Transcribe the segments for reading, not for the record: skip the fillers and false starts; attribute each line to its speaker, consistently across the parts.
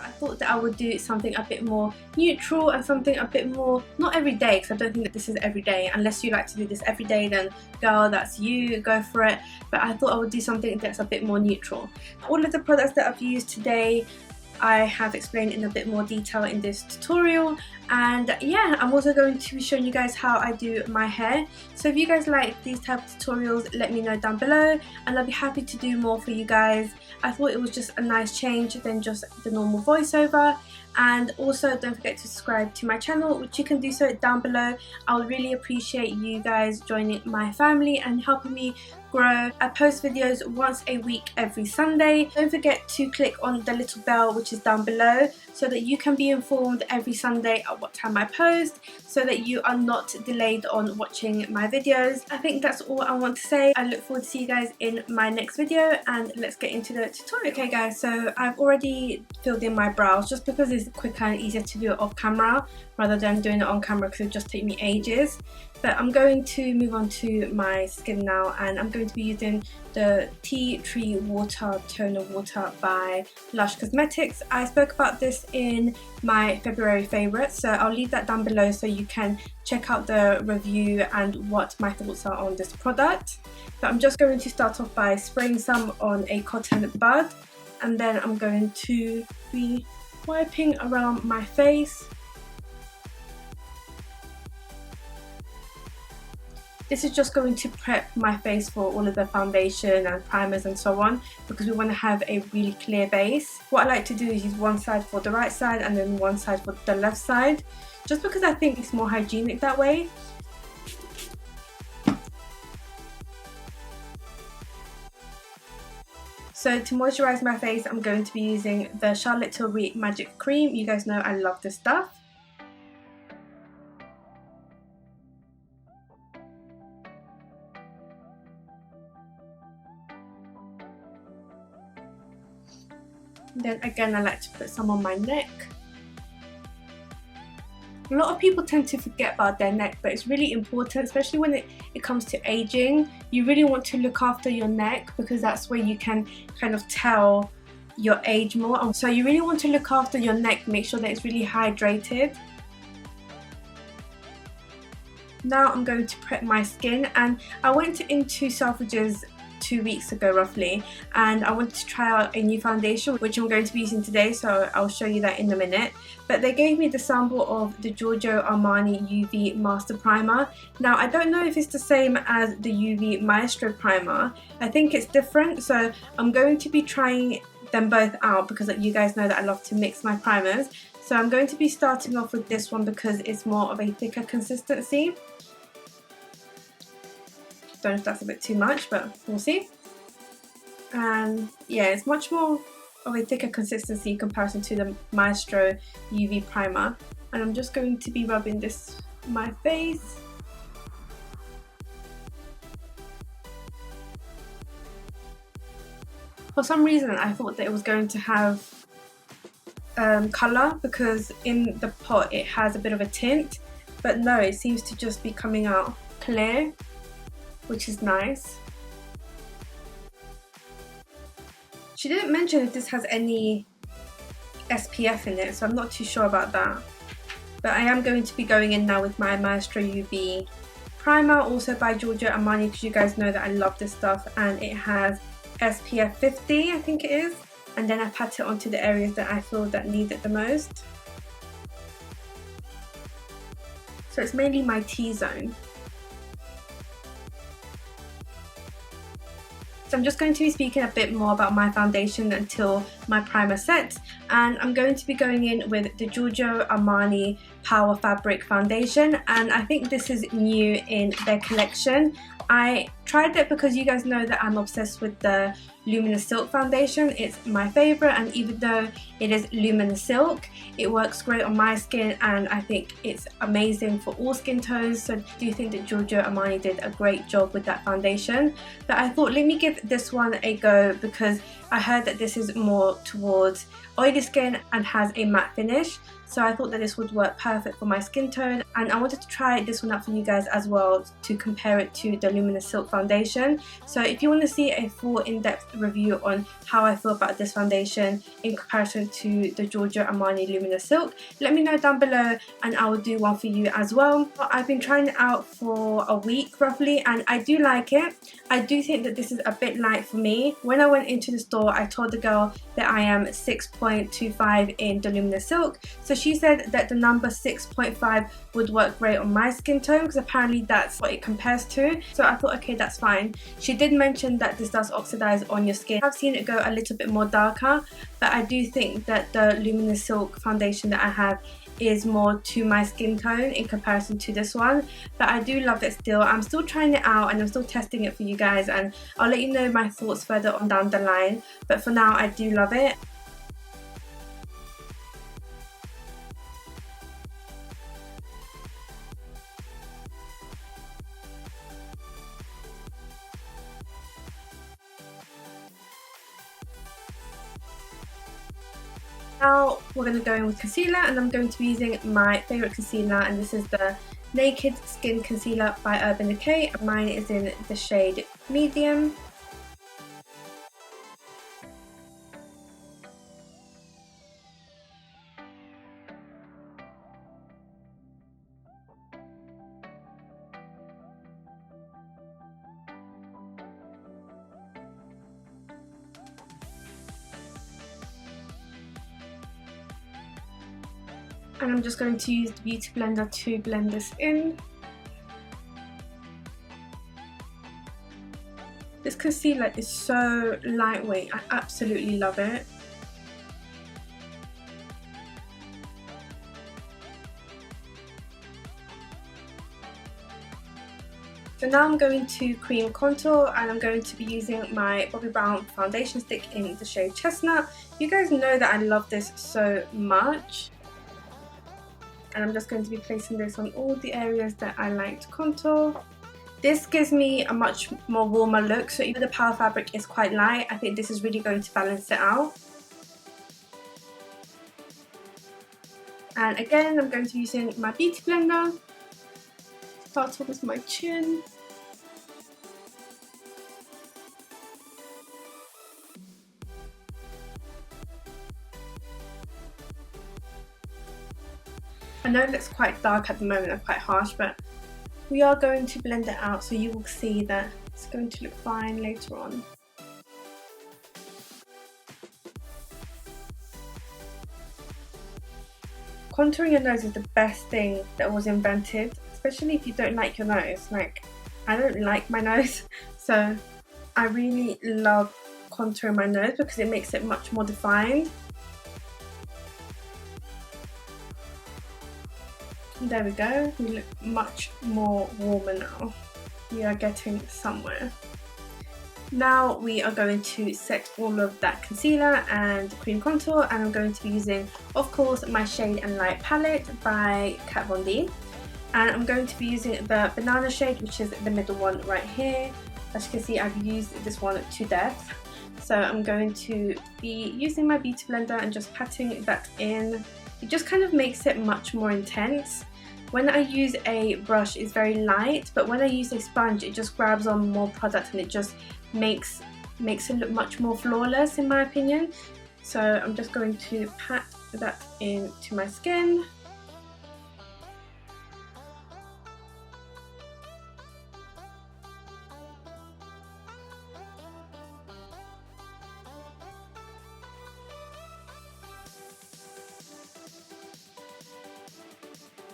Speaker 1: I thought that I would do something a bit more neutral and something a bit more, not every day, because I don't think that this is every day. Unless you like to do this every day, then girl, that's you, go for it. But I thought I would do something that's a bit more neutral. All of the products that I've used today I have explained in a bit more detail in this tutorial, and yeah, I'm also going to be showing you guys how I do my hair. So if you guys like these type of tutorials, let me know down below and I'll be happy to do more for you guys. I thought it was just a nice change than just the normal voiceover. And also don't forget to subscribe to my channel, which you can do so down below. I would really appreciate you guys joining my family and helping me grow. I post videos once a week every Sunday. Don't forget to click on the little bell which is down below so that you can be informed every Sunday at what time I post, so that you are not delayed on watching my videos. I think that's all I want to say. I look forward to see you guys in my next video, and let's get into the tutorial. Okay guys, so I've already filled in my brows just because it's quicker and easier to do it off camera rather than doing it on camera, because it would just take me ages. But I'm going to move on to my skin now, and I'm going to be using the Tea Tree Water Toner Water by Lush Cosmetics. I spoke about this in my February favourites, so I'll leave that down below so you can check out the review and what my thoughts are on this product. But I'm just going to start off by spraying some on a cotton bud, and then I'm going to be wiping around my face. This is just going to prep my face for all of the foundation and primers and so on, because we want to have a really clear base. What I like to do is use one side for the right side and then one side for the left side, just because I think it's more hygienic that way. So to moisturise my face, I'm going to be using the Charlotte Tilbury Magic Cream. You guys know I love this stuff. Then again, I like to put some on my neck. A lot of people tend to forget about their neck, but it's really important, especially when it comes to aging. You really want to look after your neck, because that's where you can kind of tell your age more. So you really want to look after your neck, make sure that it's really hydrated. Now I'm going to prep my skin, and I went into Selfridges 2 weeks ago roughly, and I wanted to try out a new foundation which I'm going to be using today, so I'll show you that in a minute. But they gave me the sample of the Giorgio Armani UV Master Primer. Now I don't know if it's the same as the UV Maestro Primer. I think it's different, so I'm going to be trying them both out because you guys know that I love to mix my primers. So I'm going to be starting off with this one because it's more of a thicker consistency. Don't know if that's a bit too much, but we'll see. And yeah, it's much more of a thicker consistency in comparison to the Maestro UV primer. And I'm just going to be rubbing this on my face. For some reason I thought that it was going to have colour, because in the pot it has a bit of a tint, but no, it seems to just be coming out clear, which is nice. She didn't mention if this has any SPF in it, so I'm not too sure about that. But I am going to be going in now with my Maestro UV primer, also by Giorgio Armani, because you guys know that I love this stuff, and it has SPF 50, I think it is. And then I pat it onto the areas that I feel that need it the most. So it's mainly my T-zone. So I'm just going to be speaking a bit more about my foundation until my primer sets, and I'm going to be going in with the Giorgio Armani Power Fabric Foundation, and I think this is new in their collection. I tried it because you guys know that I'm obsessed with the Luminous Silk foundation. It's my favourite, and even though it is Luminous Silk, it works great on my skin, and I think it's amazing for all skin tones. So I do think that Giorgio Armani did a great job with that foundation. But I thought, let me give this one a go, because I heard that this is more towards oily skin and has a matte finish, so I thought that this would work perfect for my skin tone, and I wanted to try this one out for you guys as well to compare it to the Luminous Silk foundation. So if you want to see a full in-depth review on how I feel about this foundation in comparison to the Giorgio Armani Luminous Silk, let me know down below and I will do one for you as well. I've been trying it out for a week roughly and I do like it. I do think that this is a bit light for me. When I went into the store, I told the girl that I am 6.25 in the Luminous Silk, so she said that the number 6.5 would work great on my skin tone because apparently that's what it compares to, so I thought okay, that's fine. She did mention that this does oxidize on your skin. I've seen it go a little bit more darker, but I do think that the Luminous Silk foundation that I have is more to my skin tone in comparison to this one, but I do love it still. I'm still trying it out and I'm still testing it for you guys, and I'll let you know my thoughts further on down the line, but for now I do love it. Now we're going to go in with concealer, and I'm going to be using my favourite concealer, and this is the Naked Skin Concealer by Urban Decay. Mine is in the shade Medium. And I'm just going to use the Beauty Blender to blend this in. This concealer is so lightweight, I absolutely love it. So now I'm going to cream contour, and I'm going to be using my Bobbie Brown foundation stick in the shade Chestnut. You guys know that I love this so much. And I'm just going to be placing this on all the areas that I like to contour. This gives me a much more warmer look, so even the Power fabric is quite light, I think this is really going to balance it out. And again, I'm going to be using my Beauty Blender. Start off with my chin. I know it looks quite dark at the moment and quite harsh, but we are going to blend it out so you will see that it's going to look fine later on. Contouring your nose is the best thing that was invented, especially if you don't like your nose. Like, I don't like my nose, so I really love contouring my nose because it makes it much more defined. There we go, we look much more warmer now. We are getting somewhere. Now we are going to set all of that concealer and cream contour, and I'm going to be using, of course, my Shade and Light palette by Kat Von D. And I'm going to be using the banana shade, which is the middle one right here. As you can see, I've used this one to death. So I'm going to be using my Beauty Blender and just patting that in. It just kind of makes it much more intense. When I use a brush, it's very light, but when I use a sponge, it just grabs on more product and it just makes it look much more flawless in my opinion. So I'm just going to pat that into my skin.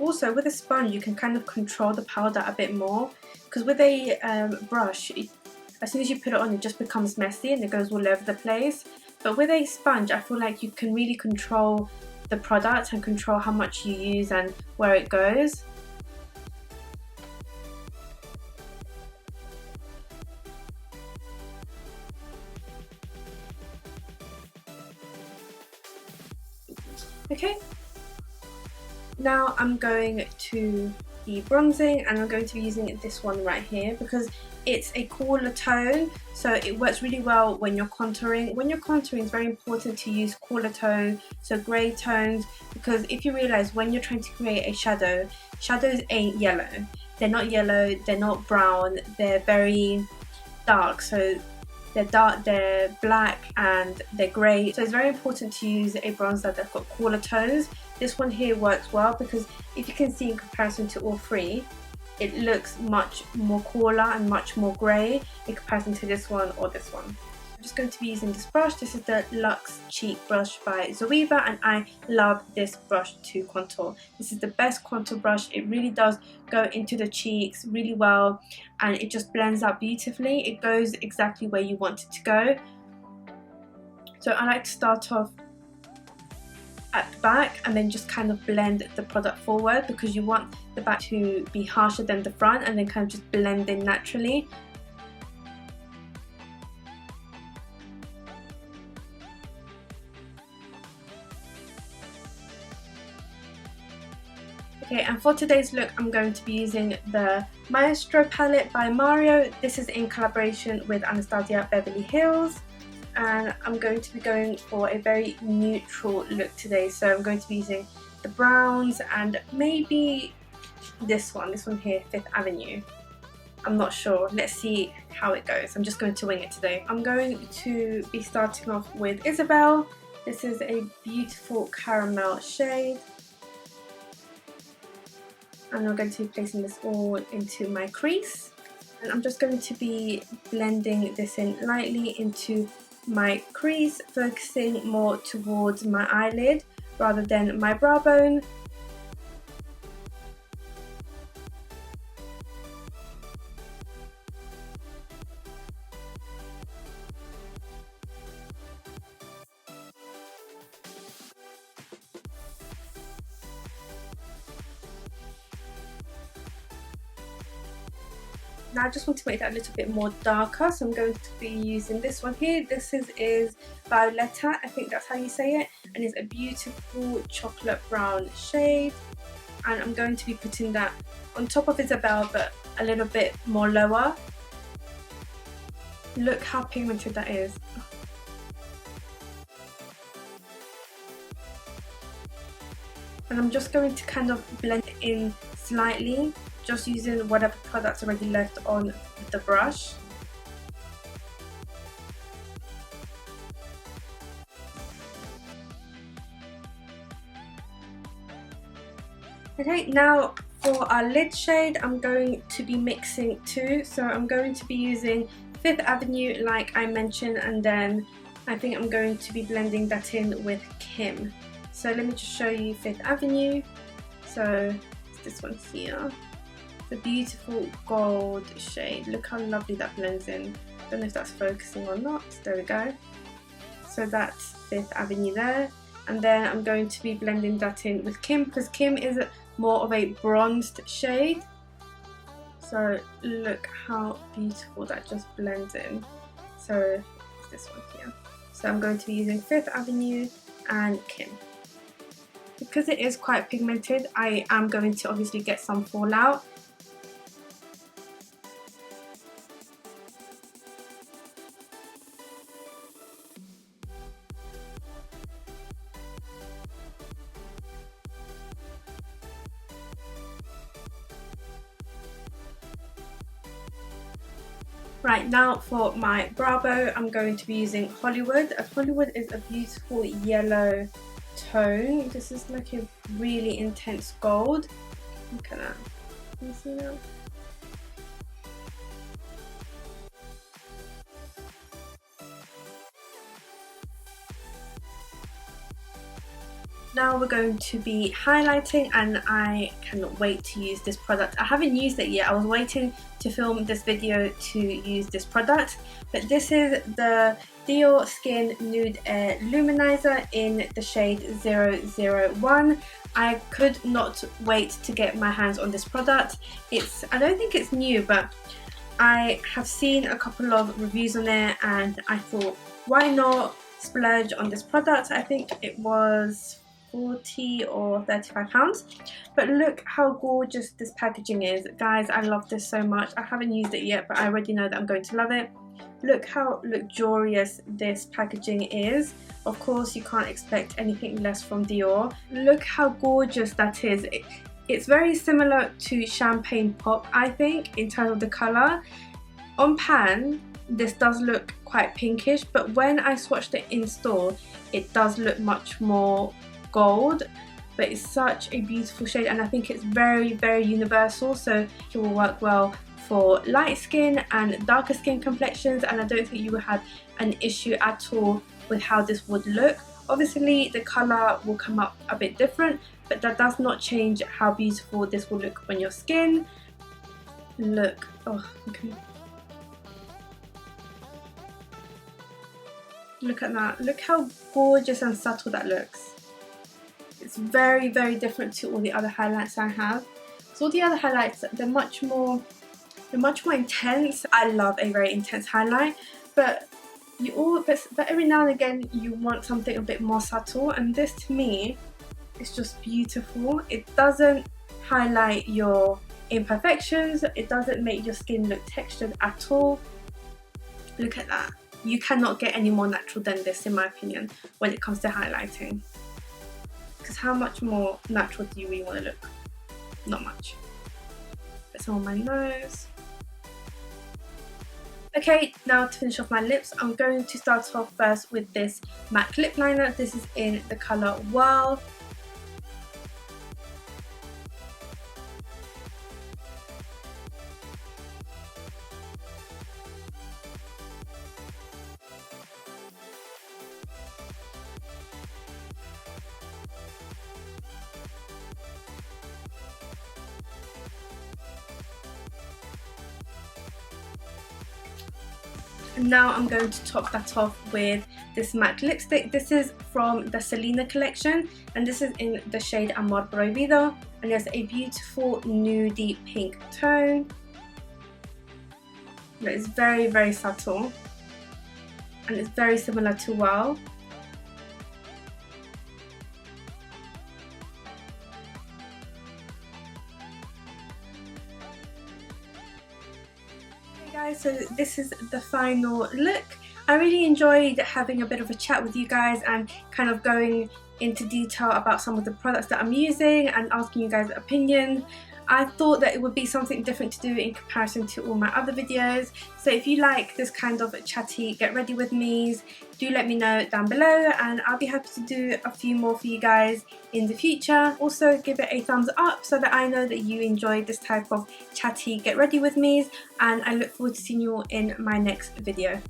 Speaker 1: Also, with a sponge you can kind of control the powder a bit more, because with a brush, as soon as you put it on, it just becomes messy and it goes all over the place. But with a sponge, I feel like you can really control the product and control how much you use and where it goes. Okay. Now I'm going to be bronzing, and I'm going to be using this one right here because it's a cooler tone, so it works really well when you're contouring. When you're contouring, it's very important to use cooler tones, so grey tones, because if you realise when you're trying to create a shadow, shadows ain't yellow. They're not yellow, they're not brown, they're very dark, so they're dark, they're black and they're grey. So it's very important to use a bronzer that's got cooler tones. This one here works well because if you can see in comparison to all three, it looks much more cooler and much more grey in comparison to this one or this one. I'm just going to be using this brush. This is the Luxe Cheek Brush by Zoeva, and I love this brush to contour. This is the best contour brush. It really does go into the cheeks really well and it just blends out beautifully. It goes exactly where you want it to go. So I like to start off at the back and then just kind of blend the product forward, because you want the back to be harsher than the front and then kind of just blend in naturally. Okay, and for today's look I'm going to be using the Maestro palette by Mario. This is in collaboration with Anastasia Beverly Hills, and I'm going to be going for a very neutral look today. So I'm going to be using the browns and maybe this one here, Fifth Avenue. I'm not sure, let's see how it goes. I'm just going to wing it today. I'm going to be starting off with Isabel. This is a beautiful caramel shade, and I'm going to be placing this all into my crease, and I'm just going to be blending this in lightly into my crease, focusing more towards my eyelid rather than my brow bone. Now I just want to make that a little bit more darker, so I'm going to be using this one here. This is Violetta, I think that's how you say it, and it's a beautiful chocolate brown shade, and I'm going to be putting that on top of Isabel but a little bit more lower. Look how pigmented that is. And I'm just going to kind of blend it in slightly, just using whatever product's already left on the brush. Okay, now for our lid shade I'm going to be mixing two, so I'm going to be using Fifth Avenue like I mentioned, and then I think I'm going to be blending that in with Kim. So let me just show you Fifth Avenue. So it's this one here. The beautiful gold shade. Look how lovely that blends in. Don't know if that's focusing or not. There we go. So that's Fifth Avenue there, and then I'm going to be blending that in with Kim, because Kim is more of a bronzed shade. So look how beautiful that just blends in. So it's this one here. So I'm going to be using Fifth Avenue and Kim. Because it is quite pigmented, I am going to obviously get some fallout. Right, now for my brow bone, I'm going to be using Hollywood. Hollywood is a beautiful yellow tone. This is like a really intense gold. Look at that. Can you see that? Now we're going to be highlighting, and I cannot wait to use this product. I haven't used it yet. I was waiting to film this video to use this product, but this is the Diorskin Nude Air Luminizer in the shade 001. I could not wait to get my hands on this product. I don't think it's new, but I have seen a couple of reviews on it and I thought, why not splurge on this product? I think it was 40 or 35 pounds. But look how gorgeous this packaging is. Guys, I love this so much. I haven't used it yet, but I already know that I'm going to love it. Look how luxurious this packaging is. Of course, you can't expect anything less from Dior. Look how gorgeous that is. It's very similar to Champagne Pop, I think, in terms of the colour. On pan, this does look quite pinkish, but when I swatched it in store, it does look much more gold. But it's such a beautiful shade, and I think it's very, very universal, so it will work well for light skin and darker skin complexions, and I don't think you will have an issue at all with how this would look. Obviously the colour will come up a bit different, but that does not change how beautiful this will look on your skin. Look, oh, okay. Look at that. Look how gorgeous and subtle that looks. It's very, very different to all the other highlights I have. So all the other highlights, they're much more intense. I love a very intense highlight, but every now and again you want something a bit more subtle, and this to me is just beautiful. It doesn't highlight your imperfections, it doesn't make your skin look textured at all. Look at that. You cannot get any more natural than this, in my opinion, when it comes to highlighting. Because how much more natural do you really want to look? Not much. Put some on my nose. Okay, now to finish off my lips, I'm going to start off first with this MAC lip liner. This is in the colour Whirl. Now I'm going to top that off with this matte lipstick. This is from the Selena collection, and this is in the shade Amor Prohibido, and there's a beautiful nudie pink tone. It's very, very subtle, and it's very similar to Whirl. Guys, so this is the final look. I really enjoyed having a bit of a chat with you guys and kind of going into detail about some of the products that I'm using and asking you guys' opinions. I thought that it would be something different to do in comparison to all my other videos. So if you like this kind of chatty get ready with me's, do let me know down below, and I'll be happy to do a few more for you guys in the future. Also give it a thumbs up so that I know that you enjoyed this type of chatty get ready with me's, and I look forward to seeing you all in my next video.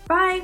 Speaker 1: Bye!